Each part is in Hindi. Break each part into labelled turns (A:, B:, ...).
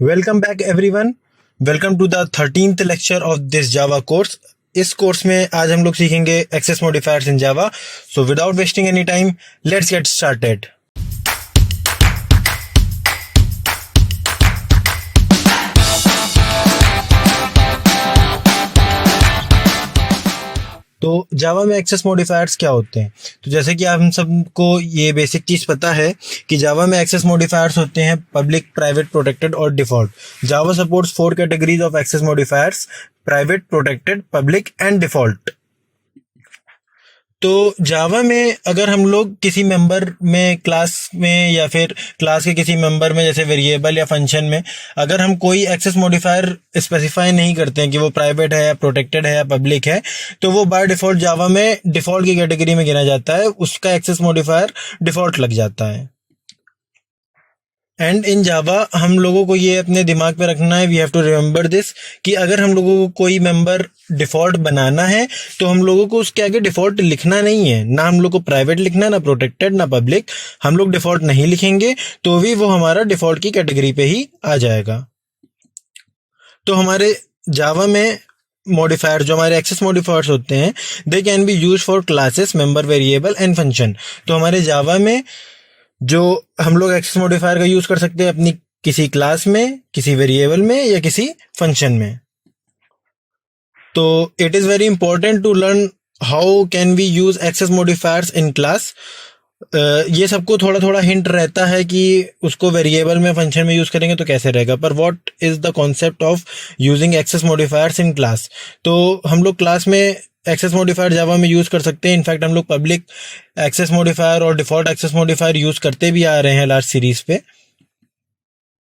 A: Welcome back everyone. Welcome to the 13th lecture of this Java course. इस कोर्स में आज हम लोग सीखेंगे access modifiers in Java. So without wasting any time, let's get started. तो जावा में एक्सेस मॉडिफायर्स क्या होते हैं? तो जैसे कि आप हम सबको ये बेसिक चीज़ पता है कि जावा में एक्सेस मॉडिफायर्स होते हैं पब्लिक, प्राइवेट, प्रोटेक्टेड और default. Java supports 4 categories of access modifiers: private, protected, public and default. तो जावा में अगर हम लोग किसी मेंबर में क्लास में या फिर क्लास के किसी मेंबर में जैसे वेरिएबल या फंक्शन में अगर हम कोई एक्सेस मॉडिफायर स्पेसिफाई नहीं करते हैं कि वो प्राइवेट है या प्रोटेक्टेड है या पब्लिक है, तो वो बाय डिफॉल्ट जावा में डिफॉल्ट की कैटेगरी में गिना जाता है। उसका एक्सेस मॉडिफायर डिफॉल्ट लग जाता है। एंड इन जावा हम लोगों को ये अपने दिमाग पे रखना है, we have to remember this, कि अगर हम लोगों को कोई मेंबर डिफॉल्ट बनाना है तो हम लोगों को उसके आगे डिफॉल्ट लिखना नहीं है। ना हम लोग को प्राइवेट लिखना, ना प्रोटेक्टेड, ना पब्लिक। हम लोग डिफॉल्ट नहीं लिखेंगे तो भी वो हमारा डिफॉल्ट की कैटेगरी पे ही आ जाएगा। तो हमारे जावा में मॉडिफायर, जो हमारे एक्सेस मॉडिफायर्स होते हैं, they can be use for classes, member, variable and function. तो हमारे जावा में जो हम लोग एक्सेस मॉडिफायर का यूज कर सकते हैं अपनी किसी क्लास में, किसी वेरिएबल में या किसी फंक्शन में। तो it is very important to learn how can we use access modifiers in class. ये सबको थोड़ा थोड़ा हिंट रहता है कि उसको वेरिएबल में, फंक्शन में यूज करेंगे तो कैसे रहेगा, पर what is the concept of using access modifiers in class. तो हम लोग क्लास में एक्सेस मॉडिफायर जावा में यूज कर सकते हैं। इनफैक्ट हम लोग पब्लिक एक्सेस मॉडिफायर और डिफॉल्ट एक्सेस मॉडिफायर यूज करते भी आ रहे हैं लास्ट सीरीज पे।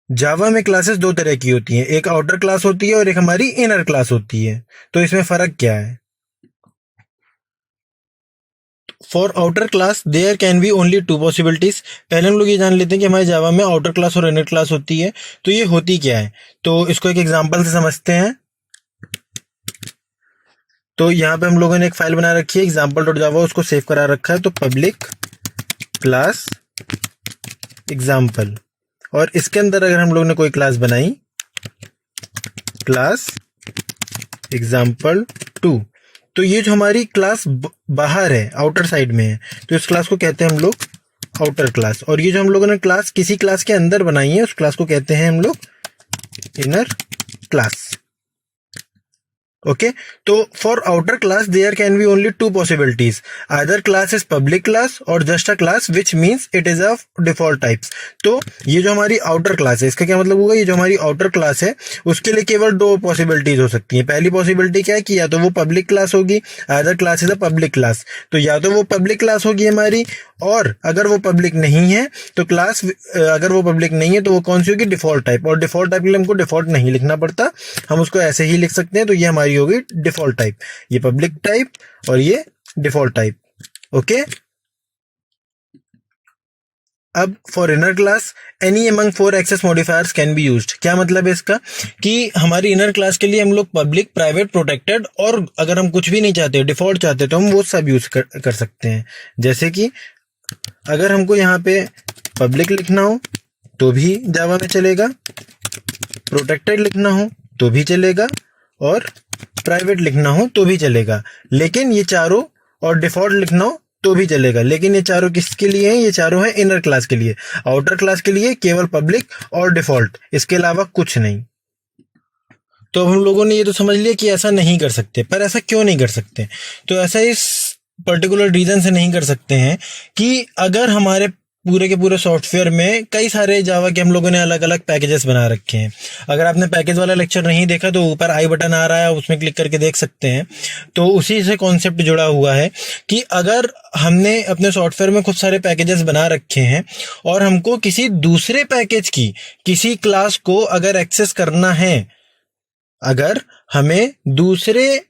A: जावा में क्लासेस दो तरह की होती हैं, एक आउटर क्लास होती है और एक हमारी इनर क्लास होती है। तो इसमें फर्क क्या है? For outer class there can be only 2 possibilities. पहले हम लोग ये जान लेते हैं कि हमारे जावा में आउटर क्लास और इनर क्लास होती है। तो ये होती क्या है, तो इसको एक एग्जांपल से समझते हैं। तो यहाँ पे हम लोगों ने एक फाइल बना रखी है example.java, उसको सेव करा रखा है। तो पब्लिक क्लास एग्जाम्पल, और इसके अंदर अगर हम लोग ने कोई क्लास बनाई, क्लास example2, तो ये जो हमारी क्लास बाहर है, आउटर साइड में है, तो इस क्लास को कहते हैं हम लोग आउटर क्लास। और ये जो हम लोगों ने क्लास किसी क्लास के अंदर बनाई है, उस क्लास को कहते हैं हम लोग इनर क्लास। ओके, तो for outer class there can be only 2 possibilities, either class is public class or just a class which means it is of default types. तो ये जो हमारी आउटर क्लास है, इसका क्या मतलब होगा, ये जो हमारी आउटर क्लास है उसके लिए केवल 2 पॉसिबिलिटीज हो सकती हैं। पहली पॉसिबिलिटी क्या है कि या तो वो पब्लिक क्लास होगी, either class is a public class, तो या तो वो पब्लिक क्लास होगी हमारी, और अगर वो पब्लिक नहीं है तो क्लास, अगर वो पब्लिक नहीं है तो वो कौन सी होगी, डिफॉल्ट टाइप। और डिफॉल्ट टाइप के लिए हमको डिफॉल्ट नहीं लिखना पड़ता, हम उसको ऐसे ही लिख सकते हैं। तो ये हमारी होगी डिफॉल्ट टाइप, ये पब्लिक टाइप और ये डिफॉल्ट टाइप। ओके, अब for inner class any among 4 access modifiers can be used. क्या मतलब है इसका, कि हमारी इनर क्लास के लिए हम लोग पब्लिक, प्राइवेट, प्रोटेक्टेड, और अगर हम कुछ भी नहीं चाहते, डिफॉल्ट चाहते, तो हम वो सब यूज कर सकते हैं। जैसे कि अगर हमको यहाँ पे पब्लिक लिखना हो तो भी जावा में चलेगा, प्रोटेक्टेड लिखना हो तो भी चलेगा, और प्राइवेट लिखना हो तो भी चलेगा। लेकिन ये चारों, और डिफॉल्ट लिखना हो तो भी चलेगा, लेकिन ये चारों किसके लिए हैं? ये चारों हैं इनर क्लास के लिए। आउटर क्लास के लिए केवल पब्लिक और डिफॉल्ट, इसके अलावा कुछ नहीं। तो अब हम लोगों ने ये तो समझ लिया कि ऐसा नहीं कर सकते, पर ऐसा क्यों नहीं कर सकते? तो ऐसा इस पर्टिकुलर रीजन से नहीं कर सकते हैं कि अगर हमारे पूरे के पूरे सॉफ्टवेयर में कई सारे जावा के हम लोगों ने अलग अलग पैकेजेस बना रखे हैं। अगर आपने पैकेज वाला लेक्चर नहीं देखा तो ऊपर आई बटन आ रहा है, उसमें क्लिक करके देख सकते हैं। तो उसी से कॉन्सेप्ट जुड़ा हुआ है कि अगर हमने अपने सॉफ्टवेयर में खूब सारे पैकेजेस बना रखे हैं और हमको किसी दूसरे पैकेज की किसी क्लास को अगर एक्सेस करना है, अगर हमें दूसरे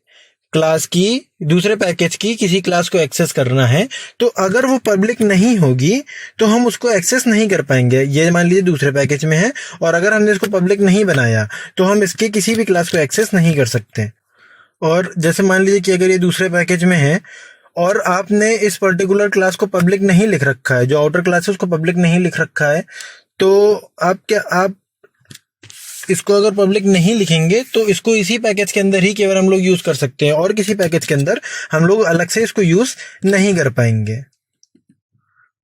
A: क्लास की, दूसरे पैकेज की किसी क्लास को एक्सेस करना है, तो अगर वो पब्लिक नहीं होगी तो हम उसको एक्सेस नहीं कर पाएंगे। ये मान लीजिए दूसरे पैकेज में है और अगर हमने इसको पब्लिक नहीं बनाया तो हम इसके किसी भी क्लास को एक्सेस नहीं कर सकते। और जैसे मान लीजिए कि अगर ये दूसरे पैकेज में है और आपने इस पर्टिकुलर क्लास को पब्लिक नहीं लिख रखा है, जो आउटर क्लास है उसको पब्लिक नहीं लिख रखा है, तो आप इसको अगर पब्लिक नहीं लिखेंगे तो इसको इसी पैकेज के अंदर ही केवल हम लोग यूज कर सकते हैं, और किसी पैकेज के अंदर हम लोग अलग से इसको यूज नहीं कर पाएंगे।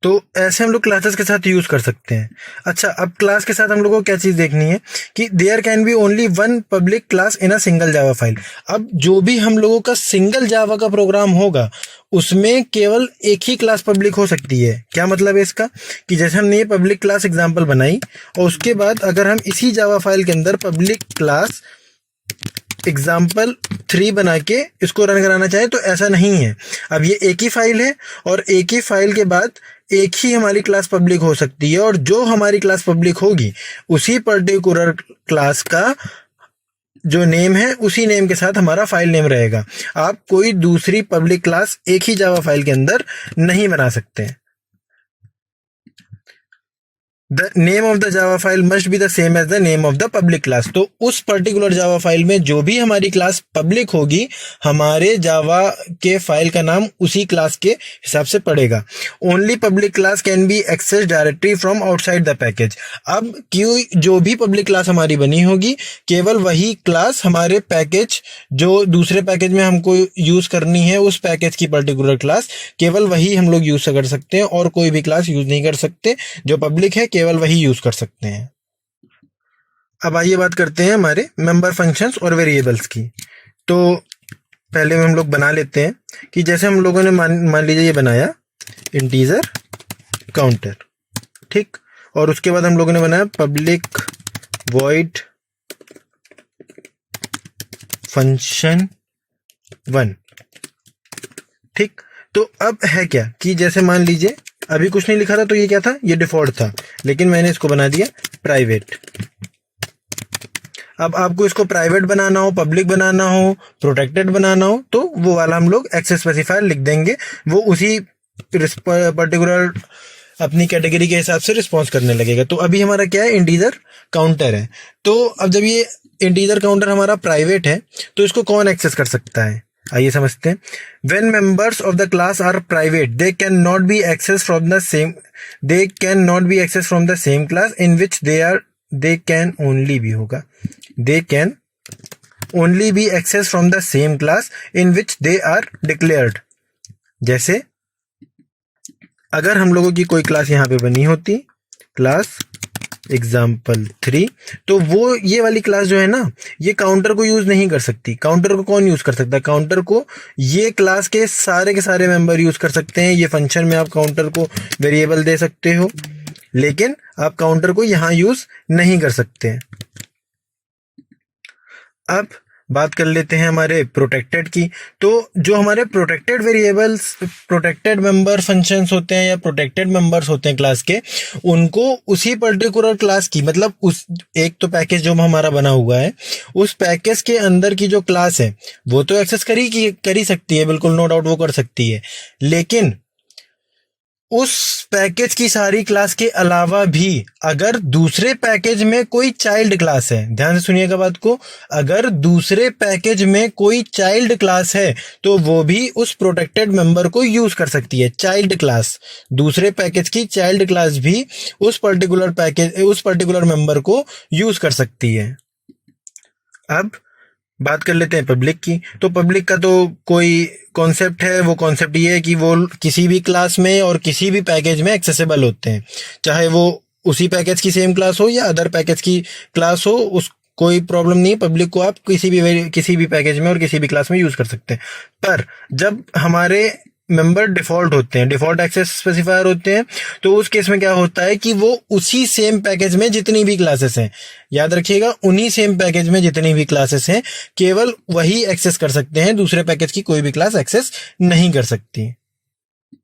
A: तो ऐसे हम लोग क्लासेस के साथ यूज कर सकते हैं। अच्छा, अब क्लास के साथ हम लोग को क्या चीज देखनी है कि there can be only one public class in a single Java file. अब जो भी हम लोगों का सिंगल जावा का प्रोग्राम होगा उसमें केवल एक ही क्लास पब्लिक हो सकती है। क्या मतलब है इसका कि जैसे हमने ये पब्लिक क्लास एग्जाम्पल बनाई और उसके बाद अगर हम इसी जावा फाइल के अंदर पब्लिक क्लास example3 बना के इसको रन कराना चाहे तो ऐसा नहीं है। अब ये एक ही फाइल है और एक ही फाइल के बाद एक ही हमारी क्लास पब्लिक हो सकती है, और जो हमारी क्लास पब्लिक होगी उसी पर्टिकुलर क्लास का जो नेम है उसी नेम के साथ हमारा फाइल नेम रहेगा। आप कोई दूसरी पब्लिक क्लास एक ही जावा फाइल के अंदर नहीं बना सकते। The name of the Java file must be the same as the name of the public class. तो उस पर्टिकुलर जावा फाइल में जो भी हमारी क्लास पब्लिक होगी हमारे जावा के फाइल का नाम उसी क्लास के हिसाब से पड़ेगा। Only public class can be access directly from outside the package. अब क्यों जो भी पब्लिक क्लास हमारी बनी होगी केवल वही क्लास हमारे पैकेज जो दूसरे पैकेज में हमको यूज करनी है उस पैकेज की पर्टिकुलर क्लास केवल वही हम लोग यूज कर सकते हैं, और कोई भी क्लास यूज नहीं कर सकते। जो पब्लिक है केवल वही यूज कर सकते हैं। अब आइए बात करते हैं हमारे मेंबर फंक्शंस और वेरिएबल्स की। तो पहले हम लोग बना लेते हैं कि जैसे हम लोगों ने मान लीजिए ये बनाया इंटीजर काउंटर, ठीक, और उसके बाद हम लोगों ने बनाया पब्लिक वॉइड फंक्शन 1, ठीक। तो अब है क्या कि जैसे मान लीजिए अभी कुछ नहीं लिखा था तो ये क्या था, ये डिफॉल्ट था, लेकिन मैंने इसको बना दिया प्राइवेट। अब आपको इसको प्राइवेट बनाना हो, पब्लिक बनाना हो, प्रोटेक्टेड बनाना हो तो वो वाला हम लोग एक्सेस स्पेसिफायर लिख देंगे, वो उसी पर्टिकुलर अपनी कैटेगरी के हिसाब से रिस्पॉन्स करने लगेगा। तो अभी हमारा क्या है, इंटीजर काउंटर है। तो अब जब ये इंटीजर काउंटर हमारा प्राइवेट है तो इसको कौन एक्सेस कर सकता है, आइए समझते हैं। When members of the class are private, they cannot be accessed from the same class in which they can only be होगा। They can only be accessed from the same class in which they are declared। जैसे अगर हम लोगों की कोई क्लास यहाँ पे बनी होती, क्लास example3, तो वो ये वाली क्लास जो है ना ये काउंटर को यूज नहीं कर सकती। काउंटर को कौन यूज कर सकता है, काउंटर को ये क्लास के सारे मेंबर यूज कर सकते हैं। ये फंक्शन में आप काउंटर को वेरिएबल दे सकते हो, लेकिन आप काउंटर को यहां यूज नहीं कर सकते। अब बात कर लेते हैं हमारे प्रोटेक्टेड की। तो जो हमारे protected variables, protected member functions होते हैं या प्रोटेक्टेड मेंबर्स होते हैं क्लास के, उनको उसी पर्टिकुलर क्लास की, मतलब उस एक तो पैकेज जो हमारा बना हुआ है उस पैकेज के अंदर की जो क्लास है वो तो एक्सेस कर ही सकती है, बिल्कुल नो डाउट वो कर सकती है, लेकिन उस पैकेज की सारी क्लास के अलावा भी अगर दूसरे पैकेज में कोई चाइल्ड क्लास है, ध्यान से सुनिएगा बात को, अगर दूसरे पैकेज में कोई चाइल्ड क्लास है तो वो भी उस प्रोटेक्टेड मेंबर को यूज कर सकती है। चाइल्ड क्लास, दूसरे पैकेज की चाइल्ड क्लास भी उस पर्टिकुलर मेंबर को यूज कर सकती है। अब बात कर लेते हैं पब्लिक की। तो पब्लिक का तो कोई कॉन्सेप्ट है, वो कॉन्सेप्ट ये है कि वो किसी भी क्लास में और किसी भी पैकेज में एक्सेसिबल होते हैं, चाहे वो उसी पैकेज की सेम क्लास हो या अदर पैकेज की क्लास हो, उस कोई प्रॉब्लम नहीं है। पब्लिक को आप किसी भी पैकेज में और किसी भी क्लास में यूज कर सकते हैं। पर जब हमारे मेंबर डिफॉल्ट होते हैं, डिफॉल्ट एक्सेस स्पेसिफायर होते हैं, तो उस केस में क्या होता है कि वो उसी सेम पैकेज में जितनी भी क्लासेस हैं, याद रखिएगा उन्हीं सेम पैकेज में जितनी भी क्लासेस हैं केवल वही एक्सेस कर सकते हैं, दूसरे पैकेज की कोई भी क्लास एक्सेस नहीं कर सकती।